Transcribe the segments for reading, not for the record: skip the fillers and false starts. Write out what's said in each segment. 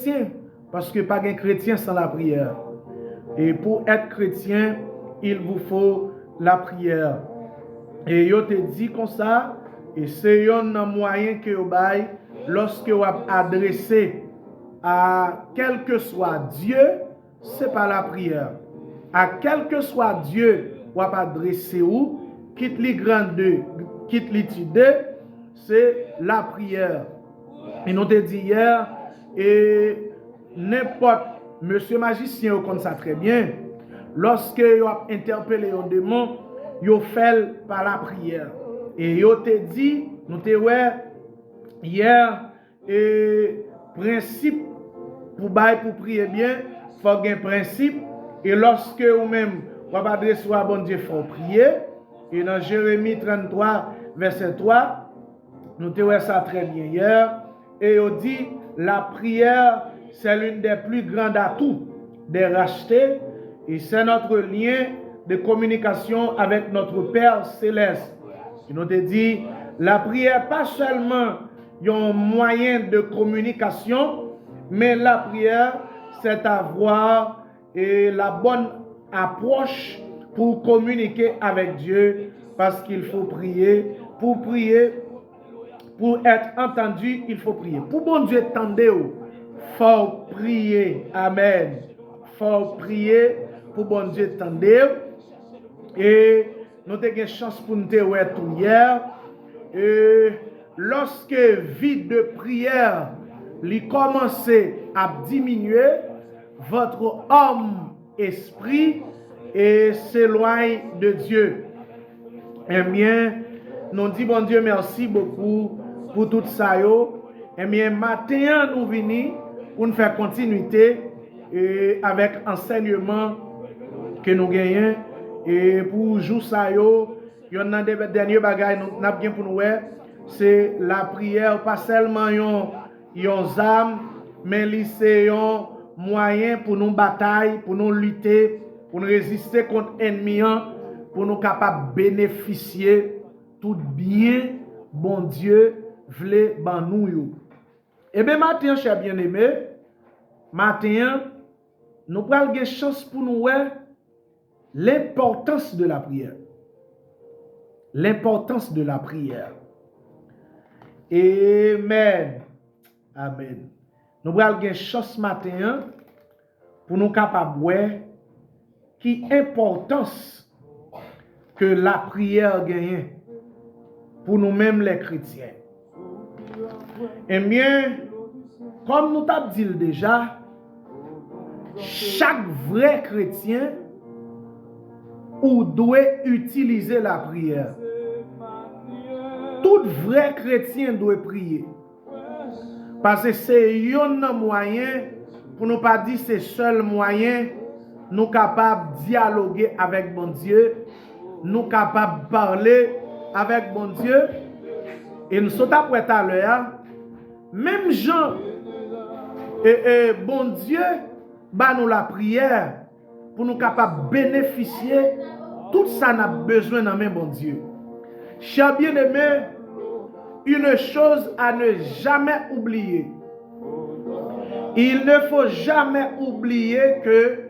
chrétien, parce que pas un chrétien sans la prière. Et pour être chrétien, il vous faut la prière. Et yo te dit comme ça, et c'est un moyen que vous avez lorsque vous adressez à quel que soit Dieu, c'est pas la prière. À quel que soit Dieu, vous adressez où, quitte les grandes, quitte les tidés, c'est la prière. Et nous te dit hier, et n'importe monsieur magicien, vous connaissez ça très bien, lorsque vous avez interpellé un démon, vous fait par la prière. Et vous te dit, nous te ouais, hier, et principe pour prier bien, il faut un principe. Et lorsque vous-même, vous adressez à bon Dieu, il faut prier. Et dans Jérémie 33, verset 3, nous te ouais ça très bien hier. Et on dit, la prière, c'est l'une des plus grandes atouts des rachetés. Et c'est notre lien de communication avec notre Père Céleste. Et nous te dit, la prière, pas seulement un moyen de communication, mais la prière, c'est avoir la bonne approche pour communiquer avec Dieu, parce qu'il faut prier. Pour être entendu, il faut prier. Pour bon Dieu tendez-vous, faut prier. Amen. Faut prier pour bon Dieu tendez-vous. Et nous avons une chance pour nous être tout hier. Et lorsque vie de prière lui commence à diminuer, votre homme, esprit, s'éloigne de Dieu. Eh bien, nous disons bon Dieu merci beaucoup pour tout ça. Eh bien, matin, nous venons pour nous faire continuité avec enseignement que nous gagnons. Et pour jour ça, il y a des derniers bagages nous avons bien pour nous. C'est la prière, pas seulement une âme, mais c'est un moyen pour nous batailler, pour nous lutter, pour nous résister contre l'ennemi, pour nous capables de bénéficier tout bien, bon Dieu, vle ban nous yo. Eh bien, matin, cher bien-aimé, matin, nous prenons une chance pour nous voir l'importance de la prière. L'importance de la prière. Amen. Amen. Nous prenons une chance matin pour nous capables de voir qui importance que la prière gagne pour nous-mêmes les chrétiens. Eh bien, comme nous t'avons dit déjà, chaque vrai chrétien doit utiliser la prière. Tout vrai chrétien doit prier. Parce que c'est un moyen, pour ne pas dire c'est le seul moyen, nous capables de dialoguer avec bon Dieu, nous capables de parler avec bon Dieu. Et nous sommes après tout à l'heure, même Jean, bon Dieu, bah nous la prière pour nous capables de bénéficier tout ça n'a besoin dans même bon Dieu. Cher bien-aimé, une chose à ne jamais oublier. Il ne faut jamais oublier que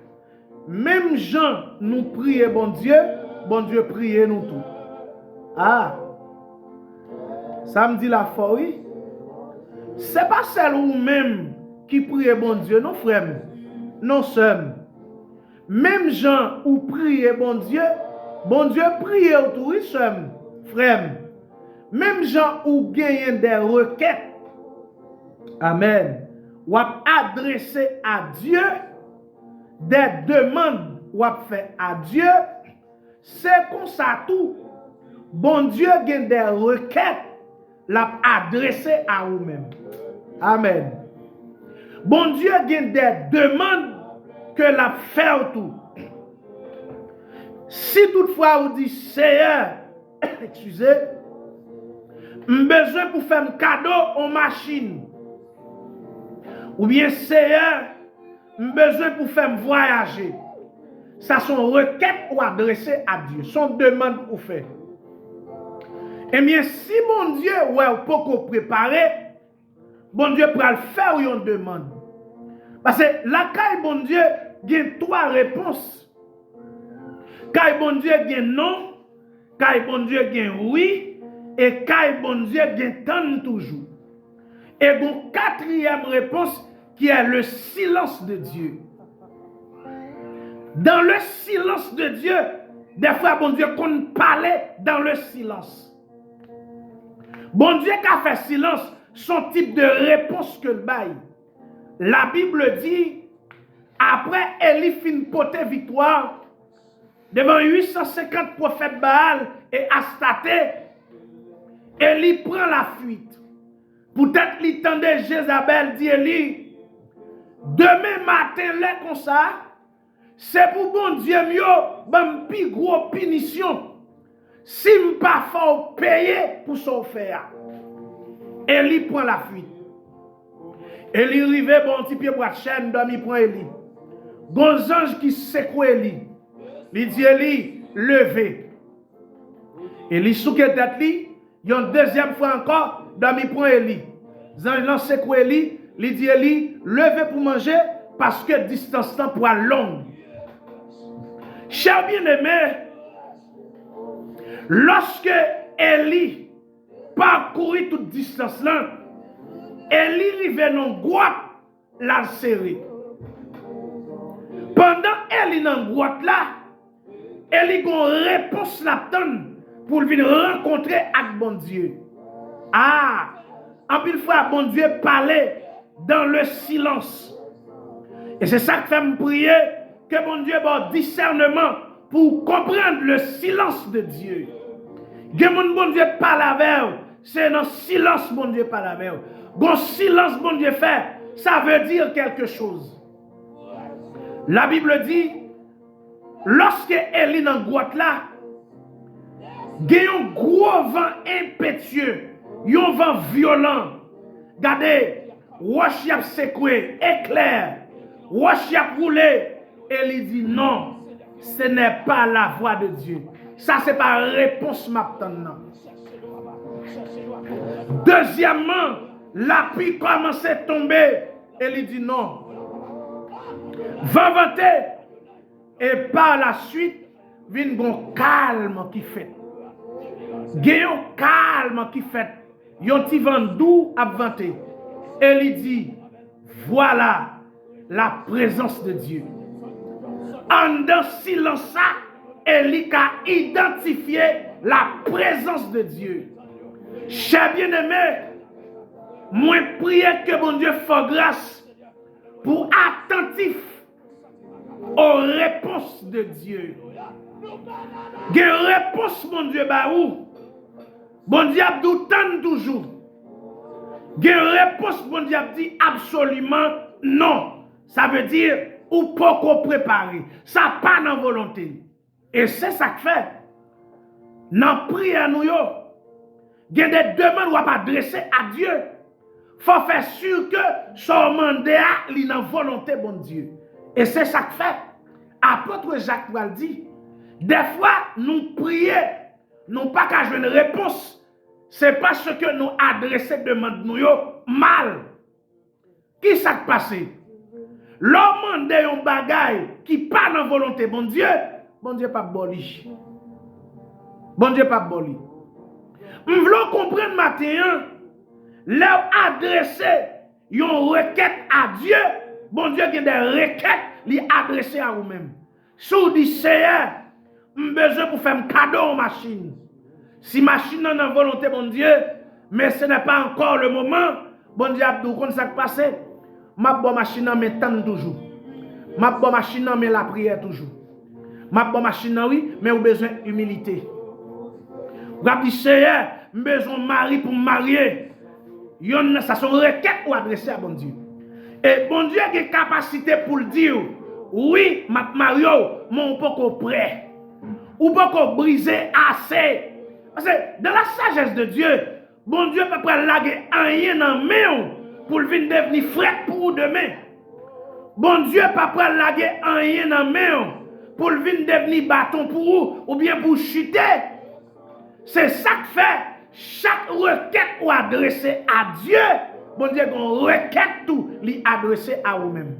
même Jean nous prie bon Dieu prie nous tout. Ah, ça me dit la folie. C'est pas celle ou même qui prie bon Dieu, non frère, non sœur. Même Jean ou prie bon Dieu prie autour, frère. Même Jean ou gagne des requêtes, amen, ou adresser à Dieu des demandes ou fait à Dieu, c'est comme ça tout. Bon Dieu gagne des requêtes, l'a adressé à vous-même. Amen. Bon Dieu gagne des demandes que l'a fait tout. Si toutefois vous dites, Seigneur, excusez, j'ai besoin pour faire un cadeau en machine. Ou bien, Seigneur, j'ai besoin pour faire voyager. Ça sont requêtes ou adressées à Dieu. Sont demandes pour faire. Eh bien, si mon Dieu, ouais, ou pas préparé, bon Dieu peut le faire une demande. Parce que la caille bon Dieu, il y a 3 réponses. Caille bon Dieu, il y a non. Caille bon Dieu, il y a oui. Et caille bon Dieu, il y a tant toujours. Et bon, 4e réponse, qui est le silence de Dieu. Dans le silence de Dieu, des fois, bon Dieu, qu'on parlait dans le silence. Bon Dieu qui a fait silence, son type de réponse que le bail. La Bible dit, après Élie fin poter victoire, devant 850 prophètes Baal et Astaté, Élie prend la fuite. Peut-être qu'il tendait Jézabel, dit Élie, demain matin, là comme ça, c'est pour bon Dieu mieux, ben plus gros punition. Si je pas fort payer pour son faire. Élie prend la fuite. Élie rive bon petit pied pour la chaîne, dormi prend Élie. Bon ange qui secoue Élie. Il dit Élie, levez. Élie souke tête li, une deuxième fois encore, dormi prend Élie. Ange lance secoue Élie, il dit Élie, levez pour manger parce que distance temps pour longue. Cher bien-aimé, lorsque Élie parcourit toute distance là, Élie rive dans grotte la serré. Pendant Élie dans grotte là, Élie gon réponse la tonne pour venir rencontrer avec bon Dieu. Ah, en pile fois bon Dieu parlait dans le silence. Et c'est ça que fait me prier que bon Dieu ait discernement pour comprendre le silence de Dieu. Que bon Dieu parle avec, c'est dans le silence bon Dieu parle avec. Bon silence bon Dieu fait, ça veut dire quelque chose. La Bible dit, lorsque Élie dans grotte là, il y a un gros vent impétueux, un vent violent. Regardez, roche y a secoué, éclair, roche y a roulé. Élie dit non, ce n'est pas la voix de Dieu. Ça, c'est pas réponse maintenant. Deuxièmement, la pluie commence à tomber. Élie dit non. Va vanter. Et par la suite, vient un calme qui fait. Il y a un calme qui fait. Il y a un petit vent doux à vanter. Élie dit, voilà la présence de Dieu. En dans silence, Élie a identifié la présence de Dieu. Cher bien-aimé, moi prie que bon Dieu fasse grâce pour attentif aux réponses de Dieu. Des réponses, mon Dieu, baou. Bon Dieu a dit toujours. Des réponses, bon Dieu a dit absolument non. Ça veut dire ou pas qu'on prépare. Ça pas dans volonté. Et c'est ça que fait. Dans prière nous yo, il y a des demandes qu'on va adresser à Dieu. Faut faire sûr que son mandat est dans volonté bon Dieu. Et c'est ça que fait. Apôtre Jacques Pral dit, des fois nous prions, nous pas qu'à jouer une réponse. C'est parce que nous adressons demande nous yo mal. Qui s'est passé? L'homme demande un bagay qui pas dans volonté bon Dieu pas boli. Bon Dieu pas boli. Nous voulons comprendre matin, leur adresser une requête à Dieu, bon Dieu a des requêtes li adresser à vous-même. Si vous dites Seigneur, j'ai besoin pour faire un cadeau aux machines. Si machine n'a pas volonté bon Dieu, mais ce n'est pas encore le moment, bon Dieu a dit qu'on s'est passé. Ma bonne machine mais tant toujours. Ma bonne machine mais la prière toujours. Ma bonne machine oui, mais vous besoin d'humilité. Vous avez dit Seigneur, j'ai besoin de mari pour me marier. Ça sont requêtes pour adresser à bon Dieu. Et bon Dieu a une capacité pour le dire. Oui, Mario, mon poko prêt. Ou poko brisé assez. Parce que dans la sagesse de Dieu, bon Dieu peut pas laguer rien dans main pour venir devenir frère pour demain. Bon Dieu peut pas laguer rien dans main pour venir devenir bâton pour vous ou bien pour chuter. C'est ça que fait chaque requête ou adressée à Dieu. Bon Dieu, une requête tout lui adressée à vous-même.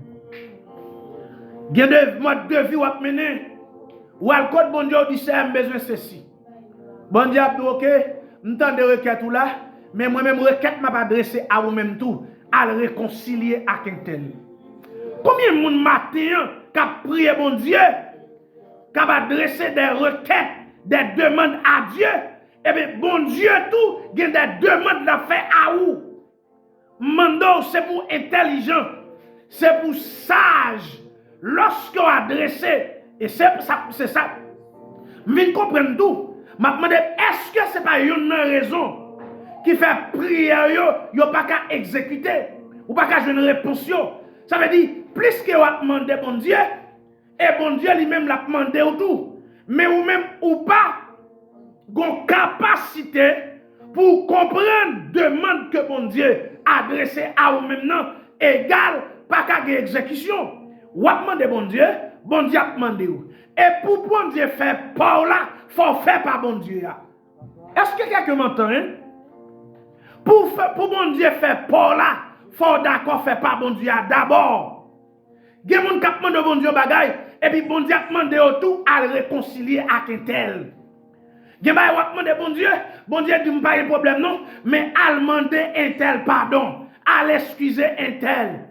Il y a des modes de vie à mener. Ou à le bon Dieu dit c'est besoin ceci. Bon Dieu a dit ok, m'entend de requête ou là, mais moi-même requête m'a adressé à vous-même tout, à le réconcilier avec un tel. Combien de monde matin qui a prié bon Dieu, qui a adressé des requêtes, des demandes à Dieu, et bien bon Dieu tout, il y a des demandes à faire à vous. Mando c'est pour intelligent, c'est pour sage. Lorsqu'on adresse, et c'est ça, je viens comprendre tout. Je me demande, est-ce que ce n'est pas une raison qui fait prière, vous n'avez pas qu'à exécuter, ou pas qu'à jouer une réponse? Ça veut dire, plus que vous avez demandé bon Dieu, et bon Dieu lui-même l'a demandé ou tout, mais ou même ou pas, vous avez une capacité pour comprendre demande que bon Dieu a adressée à vous-même, égale pas qu'à exécution. Ou a demandé bon Dieu a demandé ou. Et pour bon Dieu faire par là, il faut faire par bon Dieu. Est-ce que quelqu'un m'entend? Hein? Pour bon Dieu faire par là, il faut d'accord faire par bon Dieu d'abord. Il y a des gens qui demandent bon Dieu bagaille, et puis bon Dieu a demandé tout à le réconcilier avec un tel. Il y a des gens qui demandent bon Dieu dit pas de problème non, mais à demander un tel pardon, à l'excuser un tel.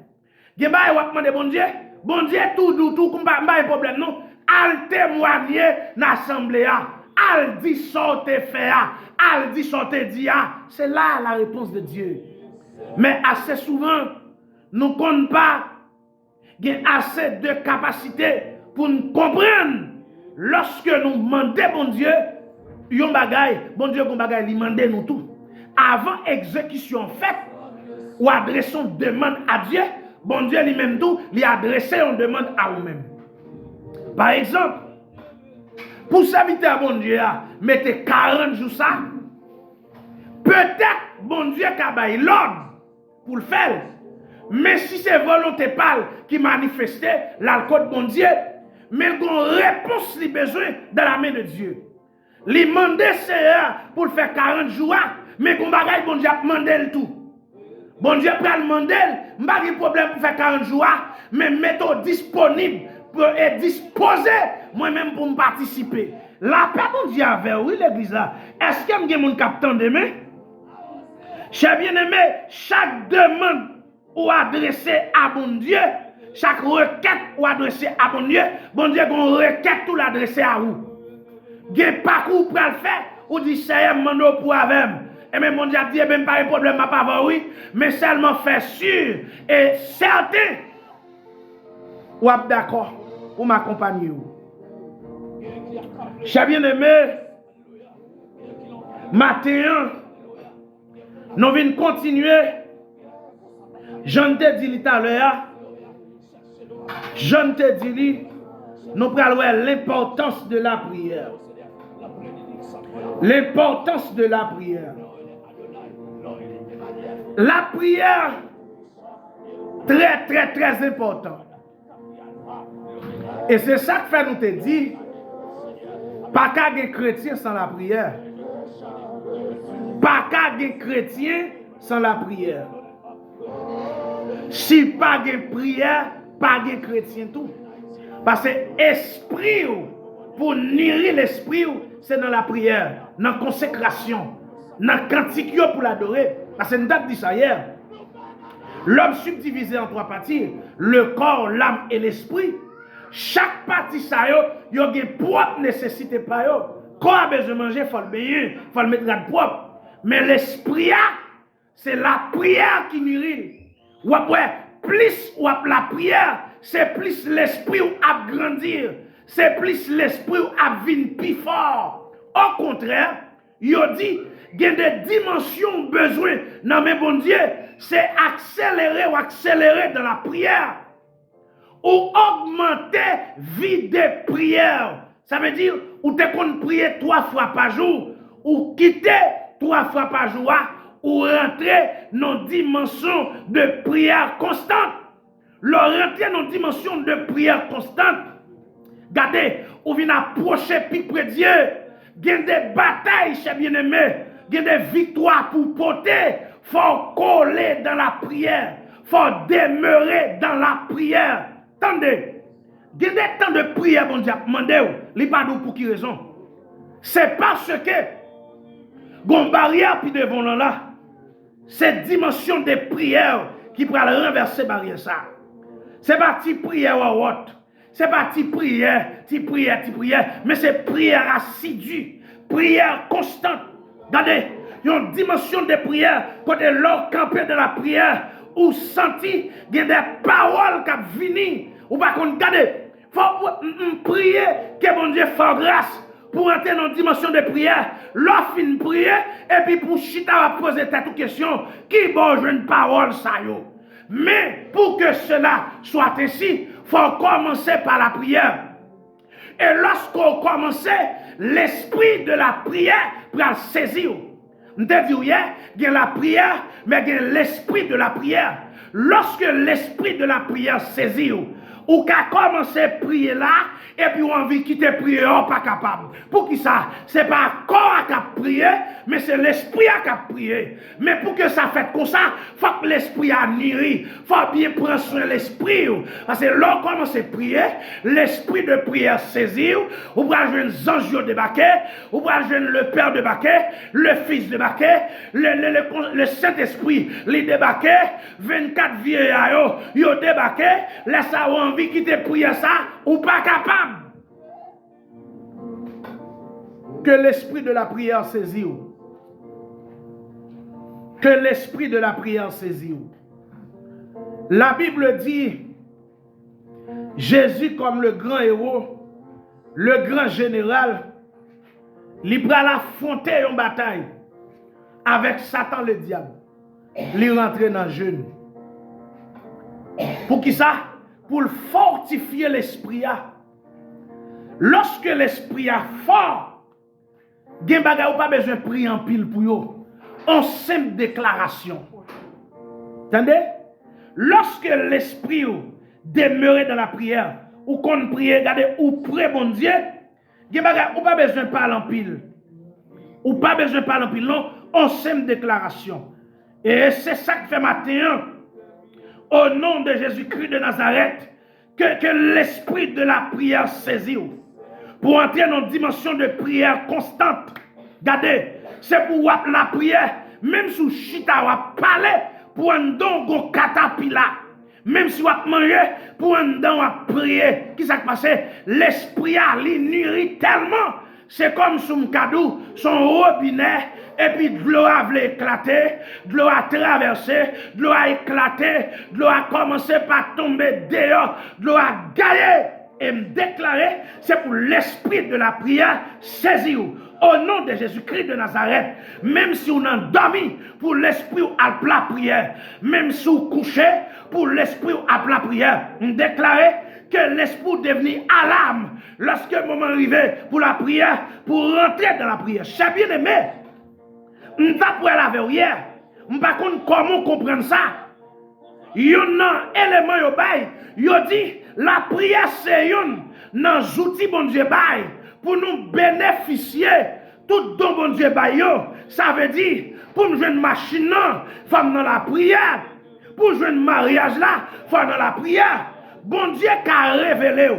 Il y a des gens qui demandent bon Dieu tout comme pas de problème non, al témoigner dans l'assemblée, al dit sortir faire, al dit sortir dire, c'est là la réponse de Dieu. Mais assez souvent nous ne connaissons pas assez de capacité pour nous comprendre lorsque nous demandons bon Dieu yon bagay, bon Dieu kon bagay li mande nous tout. Avant exécution faite ou adressons demande à Dieu, bon Dieu lui-même tout, lui adresser une demande à vous-même. Par exemple, pour servir à bon Dieu, mettez 40 jours ça. Peut-être bon Dieu a bail l'ordre pour le faire. Mais si c'est volonté pâle qui manifestait l'alcool de bon Dieu, mais il y a une réponse li besoin dans la main de Dieu. Li mande Seigneur pour le faire 40 jours, mais qu'on bagaille bon Dieu a demandé le tout. Bon Dieu peut le demander, pas de problème pour faire 40 jours, mais mettez disponible pour être disposé moi-même pour me participer. La paix bon Dieu avec oui l'église là. Est-ce qu'il y a mon capitaine demain? Cher bien-aimé, chaque demande ou adressée à bon Dieu, chaque requête ou adressée à bon Dieu a une requête ou l'adresser à vous. Gen parcours pour le faire, ou dit Seigneur mando pour avec. Et même mon Dieu a dit même pas de problème à pas oui, mais seulement faire sûr et certain. Ou êtes d'accord pour m'accompagner. Cher bien-aimé, matin, nous venons continuer. J'en te dis tout à l'heure. J'en te dis, nous parlons l'importance de la prière. L'importance de la prière. La prière, très très très important. Et c'est ça que fait nous te dire, pas qu'à des chrétiens sans la prière. Pas qu'à des chrétiens sans la prière. Si pas de prière, pas de chrétien tout. Parce que l'esprit, pour nourrir l'esprit, c'est dans la prière, dans la consécration, dans le cantique pour l'adorer. Parce que nous avons dit ça hier. L'homme subdivisé en 3 parties, le corps, l'âme et l'esprit. Chaque partie, ça y a une propre nécessité. Le corps a besoin de manger, il faut le baigner, il faut le mettre de propre. Mais l'esprit, c'est la prière qui nourrit. Ou après, plus ou la prière, c'est plus l'esprit où a grandir. C'est plus l'esprit où a venir plus fort. Au contraire, il dit, il y a des dimensions besoin. Non mais bon Dieu, c'est accélérer dans la prière. Ou augmenter vie de prière. Ça veut dire, ou te qu'on prier 3 fois par jour, ou quitter 3 fois par jour, ou rentrer dans une dimension de prière constante. Le rentrer dans une dimension de prière constante. Regardez, on vient approcher plus près de Dieu. Il y a des batailles, chers bien-aimés. Il y a des victoires pour porter. Il faut coller dans la prière. Il faut demeurer dans la prière. Attendez, il y a des temps de prière, bon Dieu, demandez, il pas pour qui raison? C'est parce que, gon barrière puis devant là, cette dimension de prière qui pourra renverser barrière ça. C'est pas ti prière ou autre. C'est pas ti prière, mais c'est prière assidue, prière constante. Regardez, il y a une dimension de prière, côté l'or campé de la prière, ou senti, il y a des paroles qui viennent, ou pas qu'on regarde, faut prier que mon Dieu fasse grâce pour entrer dans une dimension de prière. L'offre une prière, et puis pour chita va poser cette question, qui bon une parole ça yo? Mais pour que cela soit ainsi, il faut commencer par la prière. Et lorsqu'on commence, l'esprit de la prière va saisir. Je te dis hier, il y a la prière, mais il y a l'esprit de la prière. Lorsque l'esprit de la prière saisit, ou qu'à commencer à prier là, et puis on envie de quitter prier, on pas capable. Pour qui ça? C'est pas corps à prier, mais c'est l'esprit à prier. Mais pour que ça fait comme ça, faut que l'esprit a niri. Faut bien prendre soin de l'esprit. Parce que l'on commence à prier, l'esprit de prière saisit, ou va jouer les anges de Baquet, ou va jouer le Père de Baquet, le Fils de Baquet, le Saint-Esprit, les débaquet, 24 vieillards, yo débaquet, laisse ça envie de quitter prier ça, ou pas capable. Que l'esprit de la prière saisit. Que l'esprit de la prière saisit. La Bible dit, Jésus comme le grand héros, le grand général, il va affronter une bataille avec Satan le diable. Il rentre dans le jeûne. Pour qui ça? Pour fortifier l'esprit. Lorsque l'esprit est fort, il n'y a pas besoin de prier en pile pour eux. En simple déclaration. Entendez? Lorsque l'esprit demeure dans la prière, ou qu'on prie, regardez, ou prie bon Dieu, il n'y a pas besoin de parler en pile. Ou pas besoin de parler en pile, non, en simple déclaration. Et c'est ça que fait matin, au nom de Jésus-Christ de Nazareth, que l'esprit de la prière saisit. Pour entrer dans une dimension de prière constante. Regardez, c'est pour la prière, même si vous chita ou parler, pour un don go catapila. Même si vous mangez, pour un don ou prier. Qui s'est passé? L'esprit a l'inuri tellement. C'est comme son cadeau, son robinet, et puis de l'eau a éclaté, de l'eau a traversé, de l'eau a éclaté, de l'eau a commencé par tomber dehors, de l'eau a gagné. Et me déclarer, c'est pour l'esprit de la prière saisir au nom de Jésus-Christ de Nazareth. Même si on a dormi, pour l'esprit à la prière, même si on couché, pour l'esprit à la prière, me déclarer que l'esprit devenu alarme lorsque le moment arrivé pour la prière, pour rentrer dans la prière. Chers bien-aimés, je ne vais pas pour la verrière, je ne sais pas comment comprendre ça. Il y a un élément yo bay, yo dit la prière c'est un outil bon Dieu bay pour nous bénéficier tout don bon Dieu bay yo. Ça veut dire pour nous jouer une machine non, femme dans la prière. Pour jouer un mariage là, femme dans la prière. Bon Dieu qu'a révélé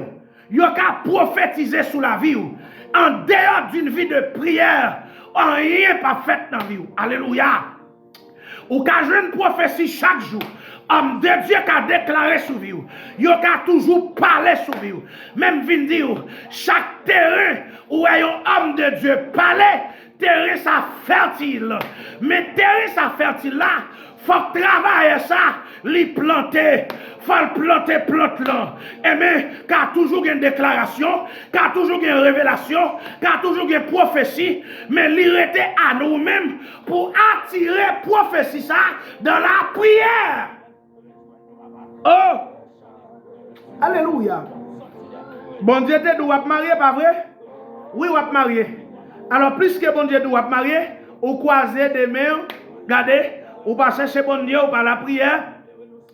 yo qu'a prophétisé sur la vie en dehors d'une vie de prière, rien pas fait dans la vie. Alléluia. Ou qu'a joué une prophétie chaque jour. Homme de Dieu qui a déclaré sur vous, il a toujours parlé sur vous. Même vient dire, chaque terrain où un homme de Dieu parlait, terrain ça fertile. Mais terrain ça fertile là, faut travailler ça, les planter. Faut planter plante là. Et mais, qui a toujours une déclaration, qui a toujours une révélation, qui a toujours une prophétie, mais l'irrité à nous-mêmes pour attirer prophétie ça dans la prière. Oh! Alléluia! Bon Dieu te doit marier, pas vrai? Oui, ou marier. Alors, plus que bon Dieu doit marier, ou croiser des mains, regardez, ou pas chercher bon Dieu, ou pas la prière,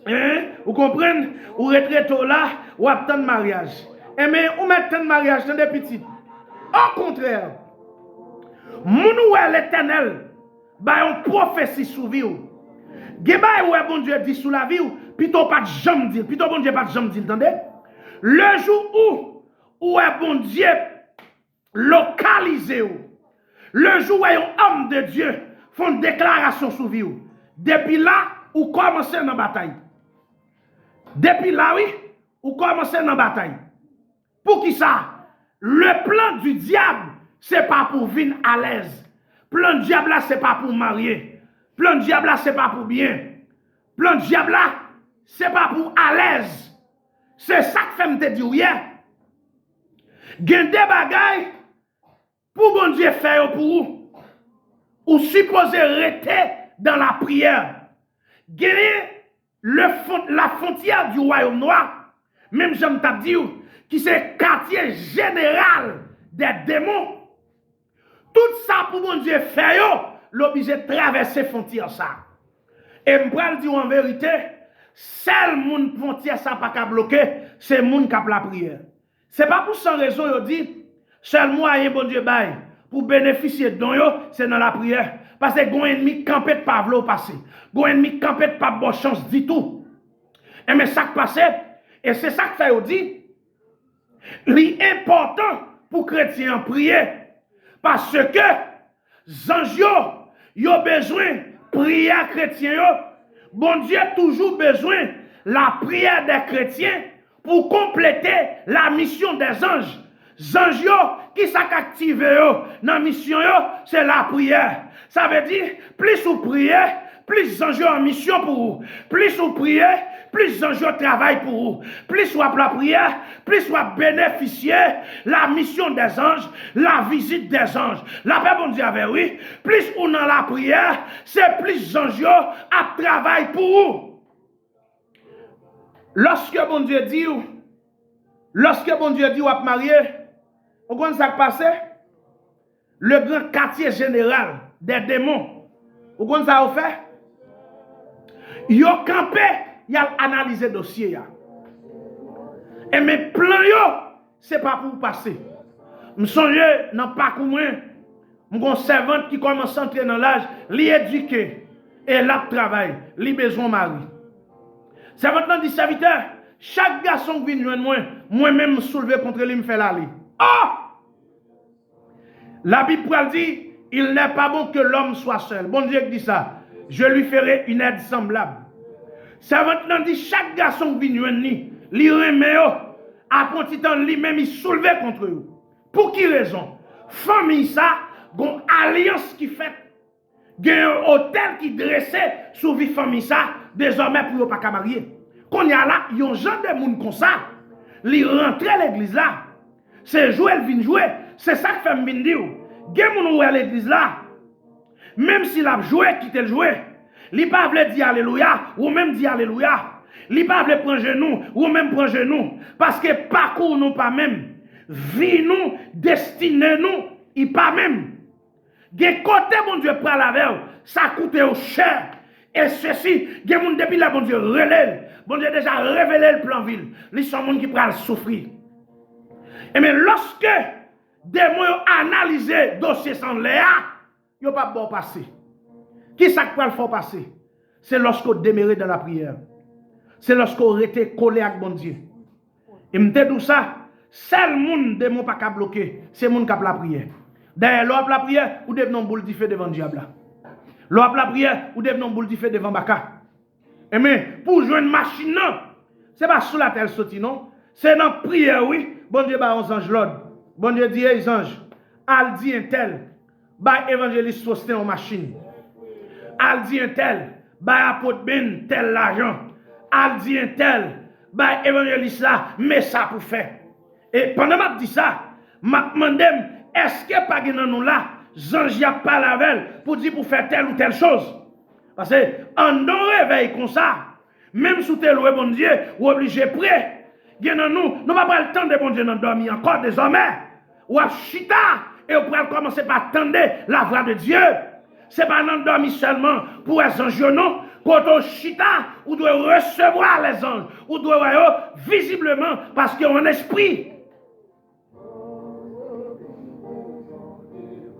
hein? Vous comprenez? Ou retraite là, ou attendre mariage. Et mais, ou mettre mariage dans des petites. Au contraire, mounou l'éternel, bah, on prophétie sur vous. Geba ou bon Dieu dit sous la vie, plutôt pas de jambe dire, plutôt bon Dieu pas de jambe dire, entendez? Le jour où est bon Dieu localisé, le jour où un homme de Dieu font une déclaration sur vous, depuis là, ou commencez dans la bataille. Depuis là, oui, ou commencez dans la bataille. Pour qui ça? Le plan du diable, c'est pas pour venir à l'aise. Plan du diable là, c'est pas pour marier. Plan du diable là, c'est pas pour bien. Plan du diable là, c'est pas pour à l'aise. C'est ça que fait me te dire hier. Gen des bagailles pour bon Dieu faire pour vous. Ou supposez rester dans la prière. Gagner la frontière du royaume noir, même j'aime t'as dit, qui c'est quartier général des démons. Tout ça pour mon Dieu faire, l'obligé de traverser frontière ça. Et je peux dire en vérité, seul moun frontière ça pas qu'à bloquer, c'est moun qui a la prière. C'est pas pour sans raison yo dit seul moyen bon Dieu bail pour bénéficier de don yo, c'est dans la prière. Parce que gon ennemi campé de pas vlo passer. Gon ennemi campé de pas bonne chance du tout. Et mais ça qui passe et c'est ça que fait yo dit l'important pour chrétien prier parce que anges yo besoin prier chrétien yo. Bon Dieu toujours besoin la prière des chrétiens pour compléter la mission des anges. Anges qui s'activent dans la mission, c'est la prière. Ça veut dire, plus vous priez, plus anges en mission pour vous. Plus vous priez, plus anges travaillent pour vous. Plus vous la prière, plus vous bénéficiez la mission des anges, la visite des anges. La paix, bon Dieu, avec oui. Plus vous dans la prière, c'est plus anges à travailler pour vous. Lorsque bon Dieu dit, vous êtes marié, vous comprenez ça qui passe? Le grand quartier général des démons, vous comprenez ça vous fait? Yo campé, y a analysé le dossier. Et mes plans, ce n'est pas pour vous passer. Je songe dans le parcours, mon servante qui commence à entrer dans l'âge, l'éduquer et là travail, li besoin mari. Servante nan dit serviteur, chaque garçon qui vient joindre moi-même soulever contre lui me fait l'aller. Oh! La Bible dit, il n'est pas bon que l'homme soit seul. Bon Dieu dit ça. Je lui ferai une aide semblable. Servante nan dit, chaque garçon qui vient joindre li remet après un petit temps lui-même il soulevait contre eux. Pour qui raison? Famille ça, gon alliance qui fait. Gen un hôtel qui dressait sous vie famille ça, désormais pour pas qu'à marier. Qu'on y a là, yon gens de moun comme ça, li rentrer l'église là. C'est jouer, elle vient jouer. C'est ça que fait m'vin dire. Gen moun ou à l'église là, même s'il a joué, quitte le jouer, li pas vle dire alléluia, ou même dire alléluia. Li pas vle prendre genou, ou même prendre genou. Parce que parcours nous pas même. Vie nous, destinée nous, il pas même. Gen côté bon Dieu prend la veille, ça coûte au cher. Et ceci, gen moun depuis là bon Dieu relève. Bon Dieu déjà révélé le plan ville. Ils sont moun qui prend souffrir. Et mais lorsque des mots analysé dossier sans Léa, yo pas bon passer. Qui ça peut le faire passer? C'est lorsqu'on demeure dans la prière. C'est lorsqu'on rete collé avec bon Dieu. Et m'te dit ça, seul moun de mon pas ka bloquer, c'est moun qui a la prière. D'ailleurs, l'op la prière, ou devons boule di feu devant diable. L'op la prière, ou devons boule di feu devant baka. Et mais pour jouer une machine non, c'est pas sous la terre sorti non, c'est dans prière oui. Bon Dieu ba aux anges l'ordre. Bon Dieu dit les anges, al dit un tel, ba évangéliste Faustin en machine. Al dit un tel, ba apôtre Ben tel l'argent. Al dit un tel, ba évangéliste là, mais ça pour faire. Et pendant que je dis ça, je me demande, est-ce que pas que nous là, Zanj a pas la veille pour dire pour faire telle ou telle chose. Parce que en non réveil comme ça, même sous tel bon Dieu, ou obligé prêt, nous ne pas le temps de bon Dieu dormir encore désormais. Ou à chita et on pourrait commencer par attendre la voix de Dieu. Ce n'est pas non dormir seulement pour les anges, non. Quand on chita, on doit recevoir les anges. On doit voir visiblement parce qu'il y a un esprit.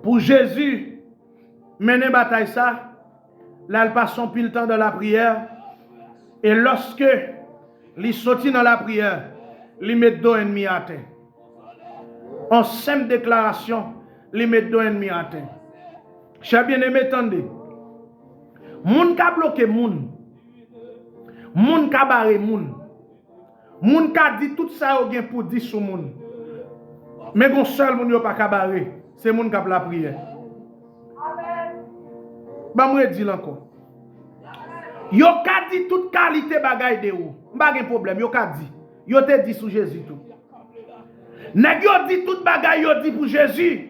Pour Jésus, mener bataille ça, là, il passe son pile temps dans la prière. Et lorsque il sortit dans la prière, li met dos ennemi à terre. En simple déclaration, li met dos ennemi à terre. Chers bien-aimés, attendez. Moun ka bloqué moun. Moun ka barré moun. Moun ka dit tout ça ou gen pour dire sur moun. Mais gon seul moun yo pas ka barré, c'est moun ka la prière. Ba moi dit encore. Yo ka dit toute qualité bagay de ou. M'pa gen problème, yo ka dit. Yo te dit sous Jésus tout. Nèg yo dit toute bagay yo dit pour Jésus.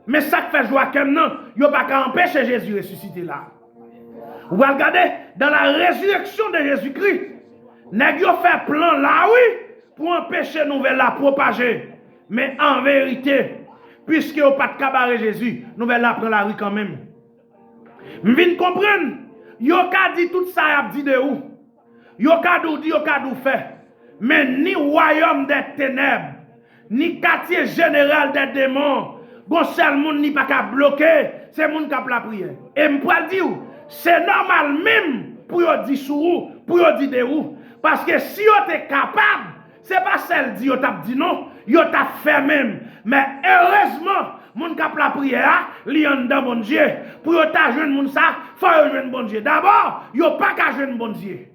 Mais ça fait Joachim non, yo pas ka empêcher Jésus ressusciter là. Vous regardez dans la résurrection de Jésus-Christ, nèg yo fait plan là oui pour empêcher nouvelle la propager. Mais en vérité, puisque yo pas de cabaret Jésus, nouvelle la prend la rue quand même. M'vin comprendre, yo ka dit tout ça y a dit de où? Yo ka dit yo ka fait. Mais ni royaume des ténèbres, ni quartier général des démons, bon seul monde ni pas qu'à bloquer, c'est monde qui a la prière. Et m'poil dire, c'est normal même pour yo dire sur vous, pour yo dire de vous, parce que si yo t'es capable, c'est pas celle dit yo t'a dit non, yo t'a fait même. Mais heureusement, moun qui a la prière, li en dans bon Dieu, pour yo t'a joindre moun ça, faut yo joindre bon Dieu. D'abord, yo pas qu'à joindre bon Dieu.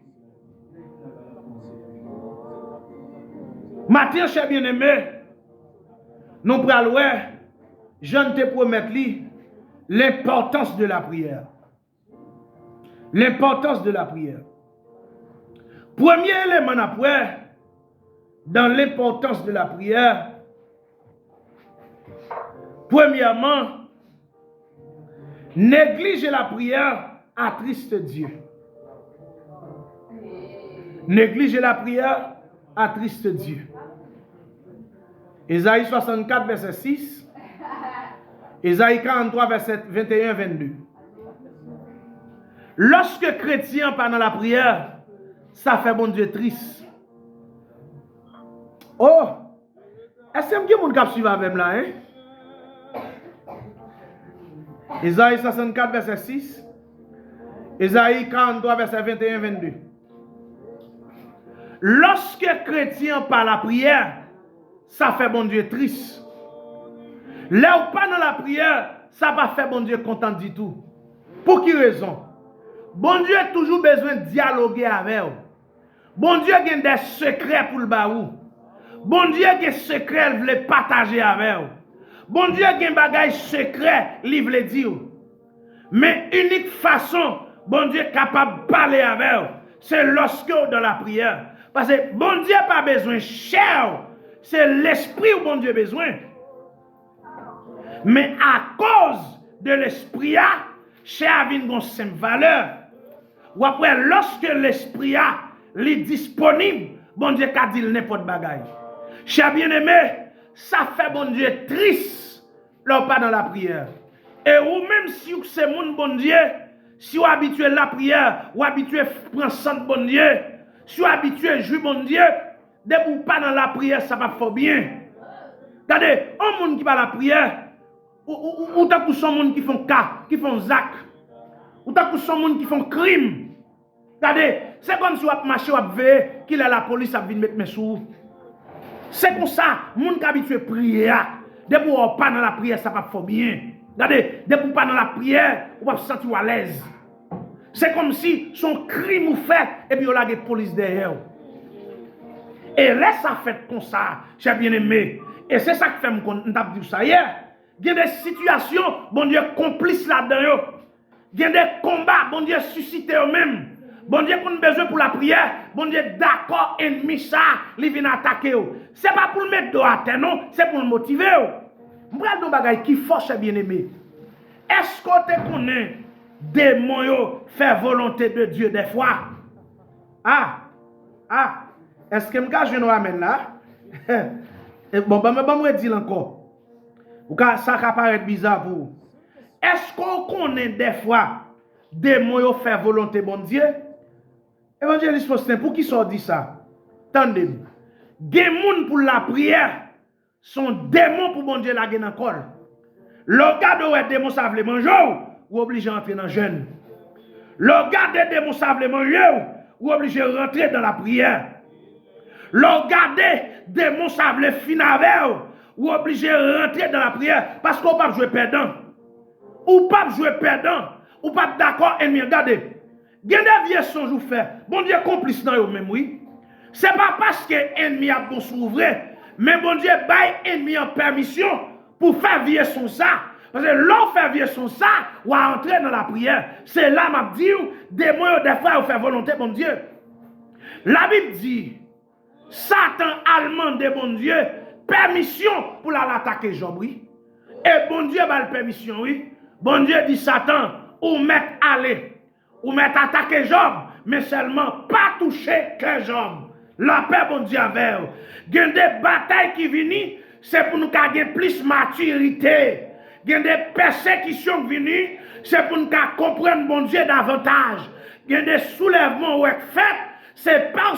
Matin, cher bien-aimé, nous prenons je ne te promets l'importance de la prière. L'importance de la prière. Premier élément après, dans l'importance de la prière, premièrement, négliger la prière attriste Dieu. Négliger la prière attriste Dieu. Ésaïe 64, verset 6. Ésaïe 43, verset 21-22. Lorsque chrétien pendant la prière, ça fait bon Dieu triste. Oh! Est-ce que vous avez suivi avec moi là? Ésaïe 64, verset 6. Ésaïe 43, verset 21-22. Lorsque chrétien par la prière, ça fait bon Dieu triste. Là où pas dans la prière, ça va faire bon Dieu content du tout. Pour qui raison? Bon Dieu a toujours besoin de dialoguer avec vous. Bon Dieu a des secrets pour le baou. Bon Dieu a des secrets qu'il veut partager avec vous. Bon Dieu a des bagages secrets qu'il veut dire. Mais unique façon, bon Dieu est capable de parler avec vous, c'est lorsque dans la prière. Parce que bon Dieu n'a pas besoin de chair. C'est l'esprit où bon Dieu a besoin. Mais à cause de l'esprit, chair a une simple valeur. Ou après, lorsque l'esprit est disponible, bon Dieu a dit n'importe bagaille. Cher bien-aimé, ça fait bon Dieu triste, là pas dans la prière. Et ou même si c'est mon bon Dieu, si vous habitué à la prière, ou habitué à prendre sang bon Dieu, si vous habitué à jouer bon Dieu, dès que vous pas dans la prière, ça va faire bien. Regardez, un monde qui va à la prière, ou t'as pour son monde qui font cas, qui font zac, ou t'as pour son monde qui font crime. Regardez, c'est comme si vous marchez, vous veillez, qu'il a la police à venir mettre mes sous. C'est comme ça, monde qui habitué à prier, dès que vous pas dans la prière, ça va faire bien. Regardez, dès que vous pas dans la prière, vous va se sentir à l'aise. C'est comme si son crime ou fait, et puis on a des police derrière. Et là, ça fait comme ça, j'ai bien aimé. Et c'est ça qui fait qu'on t'a dit ça hier. Il y a des situations, bon Dieu, complice là-dedans. Il y a des combats, bon Dieu, suscité eux-mêmes. Bon Dieu, qu'on a besoin pour la prière, bon Dieu, d'accord, ennemi ça, il vient attaquer. Ce n'est pas pour le mettre à terre, non, c'est pour le motiver. Je vais vous dire qui force bien aimé. Est-ce que tu connais des moyens faire volonté de Dieu des fois? Est-ce que je vais vous amène là? Bon, je vais vous dire encore. Ça va paraître bizarre pour vous. Est-ce qu'on connaît des fois des moyens faire volonté de Dieu? Évangéliste Faustin, pour qui ça dit ça? Tendez-vous. Des gens pour la prière sont démons pour bon Dieu la gueule encore. Le gars de démons savent les manger ou obligé d'entrer dans le jeûne. Le gars de démons savent les manger ou obligé de rentrer dans la prière. Regardez, démon ça veut finir ou obligé de rentrer dans la prière parce qu'on ne peut pas jouer perdant. Ou pas jouer perdant. Ou pas d'accord, ennemi. Regardez. Il y a des vieux songes ou fait. Bon Dieu complice dans eux même, oui. C'est pas parce que l'ennemi a bon s'ouvrir, mais bon Dieu baille ennemi en permission pour faire vieux son ça. Parce que l'on fait vieux son ça, ou à entrer dans la prière. C'est là, m'a dit, des mots, des fois, on fait volonté, bon Dieu. La Bible dit, Satan allemand de bon Dieu, permission pour l'attaquer Job, oui. Et bon Dieu va la permission, oui. Bon Dieu dit Satan, ou mettre aller, ou mettre attaquer Job, mais seulement pas toucher que Job. La paix, bon Dieu, avec vous. Il y a des batailles qui viennent, c'est pour nous gagner plus maturité. Il y a des persécutions qui viennent, c'est pour nous comprendre, bon Dieu, davantage. Il y a des soulèvements qui sont faits, c'est parce